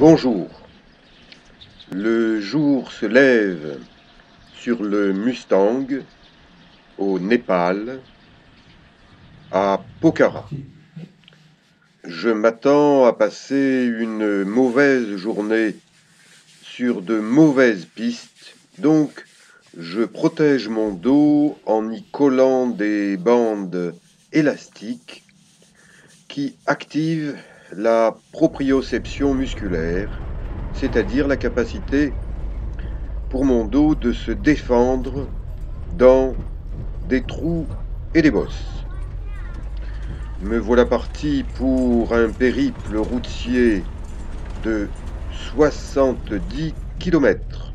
Bonjour. Le jour se lève sur le Mustang au Népal, à Pokhara. Je m'attends à passer une mauvaise journée sur de mauvaises pistes, donc je protège mon dos en y collant des bandes élastiques qui activent la proprioception musculaire, c'est-à-dire la capacité pour mon dos de se défendre dans des trous et des bosses. Me voilà parti pour un périple routier de 70 km.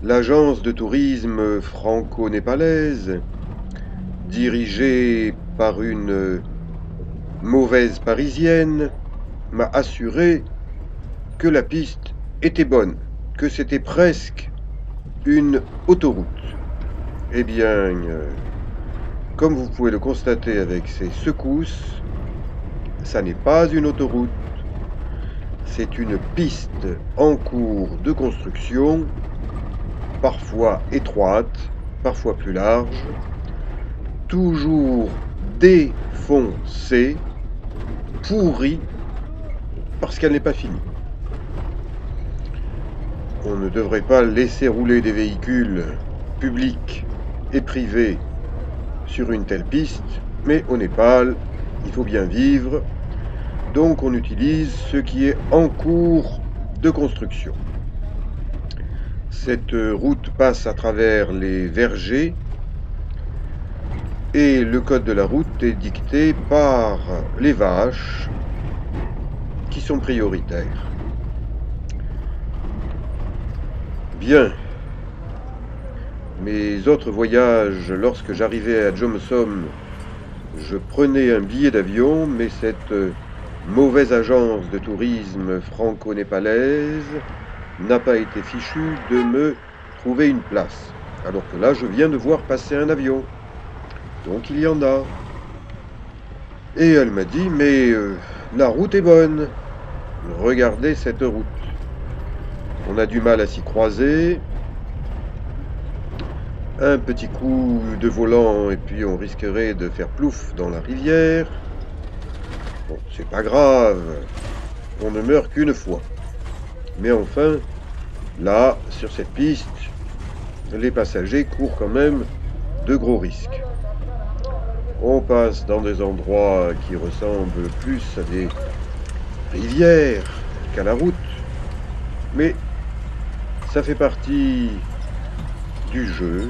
L'agence de tourisme franco-népalaise, dirigée par une mauvaise parisienne, m'a assuré que la piste était bonne, que c'était presque une autoroute. Eh bien, comme vous pouvez le constater avec ces secousses, ça n'est pas une autoroute, c'est une piste en cours de construction, parfois étroite, parfois plus large, toujours défoncée, pourrie, parce qu'elle n'est pas finie. On ne devrait pas laisser rouler des véhicules publics et privés sur une telle piste, mais au Népal, il faut bien vivre, donc on utilise ce qui est en cours de construction. Cette route passe à travers les vergers et le code de la route est dicté par les vaches qui sont prioritaires. Bien. Mes autres voyages, lorsque j'arrivais à Jomsom, je prenais un billet d'avion, mais cette mauvaise agence de tourisme franco-népalaise n'a pas été fichue de me trouver une place. Alors que là, je viens de voir passer un avion. Donc il y en a. Et elle m'a dit, mais la route est bonne. Regardez cette route. On a du mal à s'y croiser. Un petit coup de volant et puis on risquerait de faire plouf dans la rivière. Bon, c'est pas grave. On ne meurt qu'une fois. Mais enfin, là, sur cette piste, les passagers courent quand même de gros risques. On passe dans des endroits qui ressemblent plus à des rivières qu'à la route. Mais ça fait partie du jeu,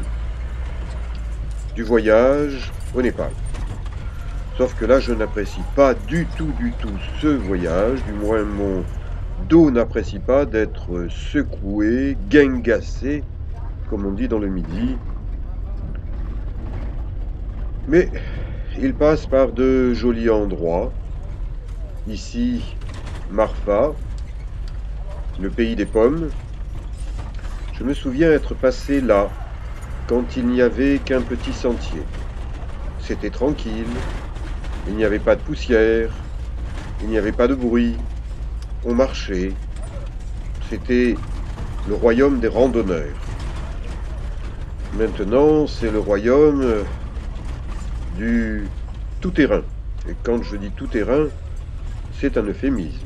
du voyage au Népal. Sauf que là, je n'apprécie pas du tout ce voyage. Du moins, mon dos n'apprécie pas d'être secoué, guingassé, comme on dit dans le Midi. Mais il passe par de jolis endroits. Ici, Marfa, le pays des pommes. Je me souviens être passé là, quand il n'y avait qu'un petit sentier. C'était tranquille, il n'y avait pas de poussière, il n'y avait pas de bruit, on marchait. C'était le royaume des randonneurs. Maintenant, c'est le royaume du tout-terrain. Et quand je dis tout-terrain, c'est un euphémisme.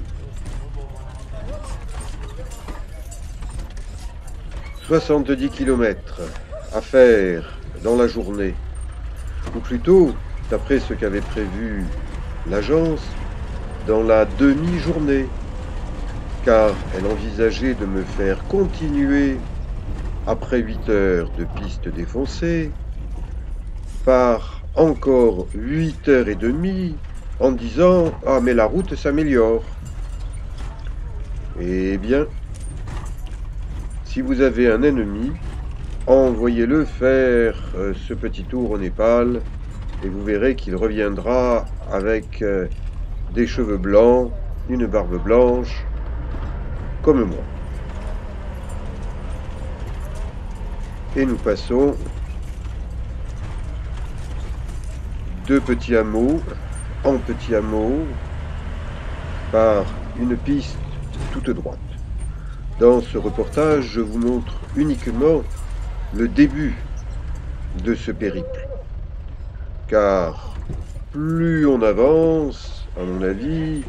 70 km à faire dans la journée, ou plutôt, d'après ce qu'avait prévu l'agence, dans la demi-journée, car elle envisageait de me faire continuer après 8 heures de piste défoncée, par encore 8 heures et demie, en disant « Ah, mais la route s'améliore ». Eh bien, si vous avez un ennemi, envoyez-le faire ce petit tour au Népal et vous verrez qu'il reviendra avec des cheveux blancs, une barbe blanche, comme moi. Et nous passons de petit hameau en petit hameau par une piste toute droite. Dans ce reportage, je vous montre uniquement le début de ce périple. Car plus on avance, à mon avis,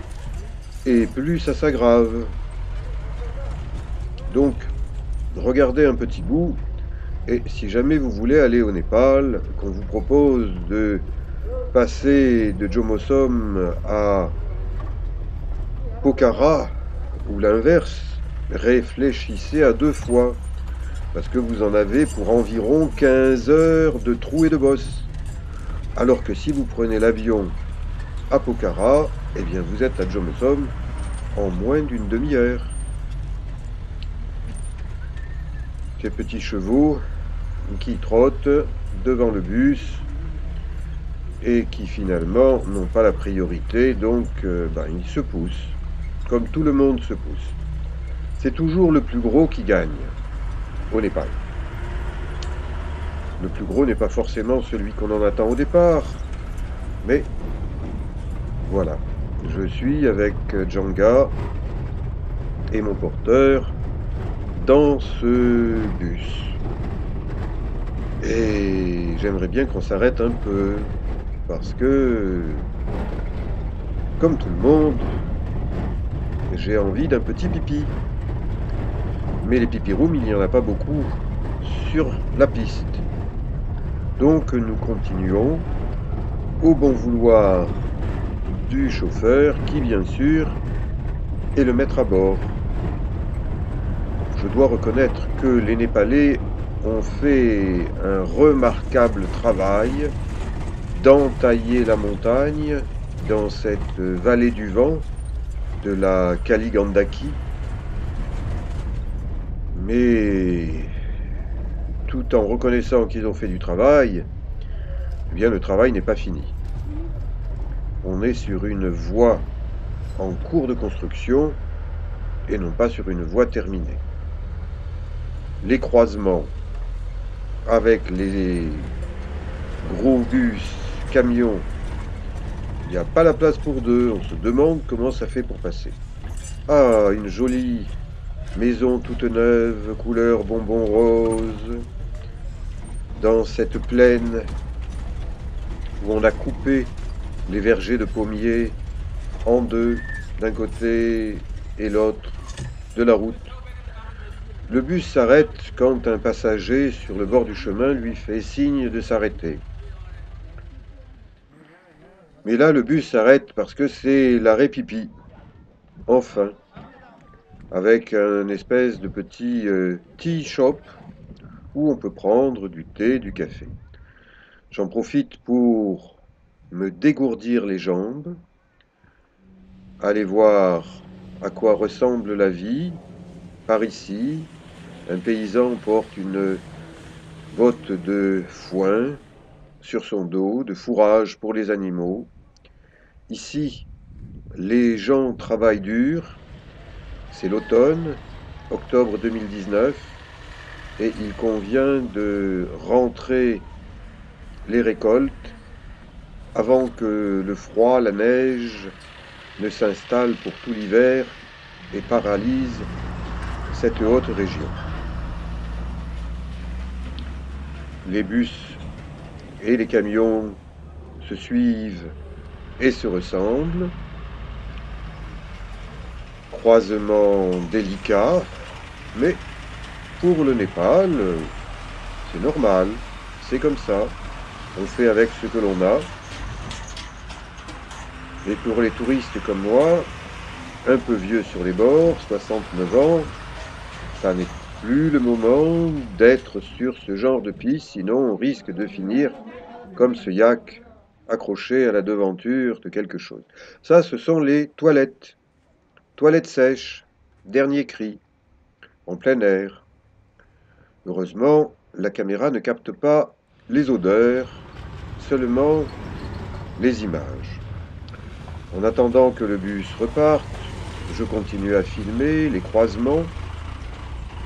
et plus ça s'aggrave. Donc, regardez un petit bout, et si jamais vous voulez aller au Népal, qu'on vous propose de passer de Jomosom à Pokhara, ou l'inverse, réfléchissez à 2 fois, parce que vous en avez pour environ 15 heures de trou et de bosse. Alors que si vous prenez l'avion à Pokhara, eh bien vous êtes à Jomosom en moins d'une demi-heure. Ces petits chevaux qui trottent devant le bus et qui finalement n'ont pas la priorité, donc ils se poussent, comme tout le monde se pousse. C'est toujours le plus gros qui gagne au Népal. Le plus gros n'est pas forcément celui qu'on en attend au départ, mais voilà, je suis avec Djanga et mon porteur dans ce bus. Et j'aimerais bien qu'on s'arrête un peu, parce que, comme tout le monde, j'ai envie d'un petit pipi. Mais les pipi-rooms, il n'y en a pas beaucoup sur la piste. Donc nous continuons au bon vouloir du chauffeur qui, bien sûr, est le maître à bord. Je dois reconnaître que les Népalais ont fait un remarquable travail d'entailler la montagne dans cette vallée du vent de la Kali Gandaki. Mais tout en reconnaissant qu'ils ont fait du travail, eh bien le travail n'est pas fini. On est sur une voie en cours de construction et non pas sur une voie terminée. Les croisements avec les gros bus, camions, il n'y a pas la place pour deux. On se demande comment ça fait pour passer. Ah, une jolie maison toute neuve, couleur bonbon rose, dans cette plaine où on a coupé les vergers de pommiers en deux, d'un côté et l'autre de la route. Le bus s'arrête quand un passager sur le bord du chemin lui fait signe de s'arrêter. Mais là, le bus s'arrête parce que c'est l'arrêt pipi. Enfin, avec un espèce de petit tea shop où on peut prendre du thé, du café. J'en profite pour me dégourdir les jambes, aller voir à quoi ressemble la vie par ici. Un paysan porte une botte de foin sur son dos, de fourrage pour les animaux. Ici, les gens travaillent dur. C'est l'automne, octobre 2019, et il convient de rentrer les récoltes avant que le froid, la neige ne s'installe pour tout l'hiver et paralyse cette haute région. Les bus et les camions se suivent et se ressemblent. Croisement délicat, mais pour le Népal, c'est normal, c'est comme ça. On fait avec ce que l'on a. Et pour les touristes comme moi, un peu vieux sur les bords, 69 ans, ça n'est plus le moment d'être sur ce genre de piste, sinon on risque de finir comme ce yak accroché à la devanture de quelque chose. Ça, ce sont les toilettes. Toilettes sèches, dernier cri, en plein air. Heureusement, la caméra ne capte pas les odeurs, seulement les images. En attendant que le bus reparte, je continue à filmer les croisements,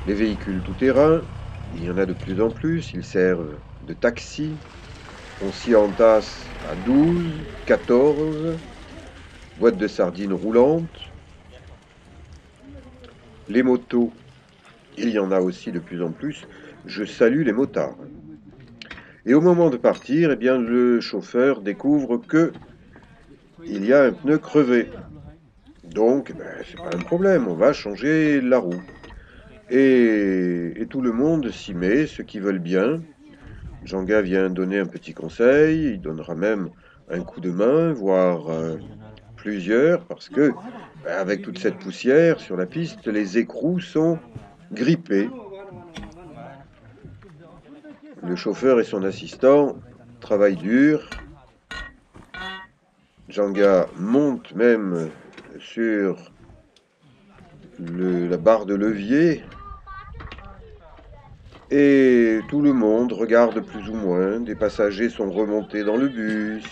les véhicules tout-terrain. Il y en a de plus en plus, ils servent de taxi. On s'y entasse à 12, 14, boîtes de sardines roulantes. Les motos, il y en a aussi de plus en plus. Je salue les motards. Et au moment de partir, eh bien, le chauffeur découvre que il y a un pneu crevé. Donc, c'est pas un problème, on va changer la roue. Et tout le monde s'y met, ceux qui veulent bien. Janga vient donner un petit conseil, il donnera même un coup de main, voire plusieurs, parce que avec toute cette poussière sur la piste, les écrous sont grippés. Le chauffeur et son assistant travaillent dur. Janga monte même sur la barre de levier et tout le monde regarde plus ou moins. Des passagers sont remontés dans le bus.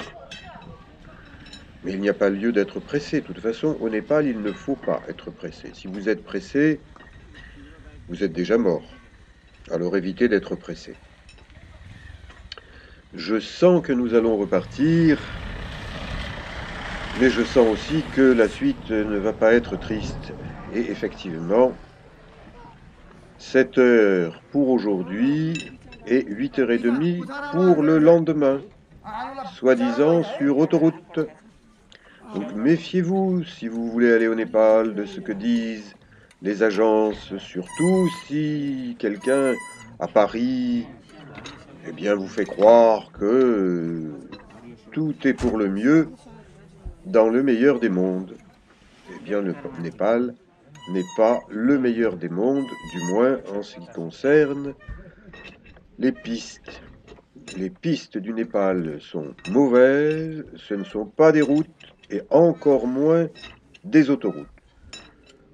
Mais il n'y a pas lieu d'être pressé. De toute façon, au Népal, il ne faut pas être pressé. Si vous êtes pressé, vous êtes déjà mort. Alors évitez d'être pressé. Je sens que nous allons repartir, mais je sens aussi que la suite ne va pas être triste. Et effectivement, 7 heures pour aujourd'hui et 8h30 pour le lendemain, soi-disant sur autoroute. Donc méfiez-vous si vous voulez aller au Népal de ce que disent les agences, surtout si quelqu'un à Paris eh bien, vous fait croire que tout est pour le mieux dans le meilleur des mondes. Eh bien, le Népal n'est pas le meilleur des mondes, du moins en ce qui concerne les pistes. Les pistes du Népal sont mauvaises, ce ne sont pas des routes et encore moins des autoroutes.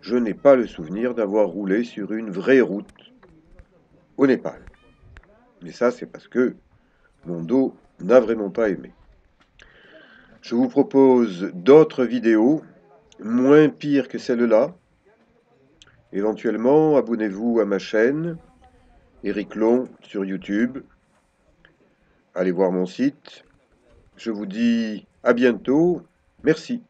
Je n'ai pas le souvenir d'avoir roulé sur une vraie route au Népal. Mais ça, c'est parce que mon dos n'a vraiment pas aimé. Je vous propose d'autres vidéos, moins pires que celle-là. Éventuellement, abonnez-vous à ma chaîne, Eric Long, sur YouTube. Allez voir mon site. Je vous dis à bientôt. Merci.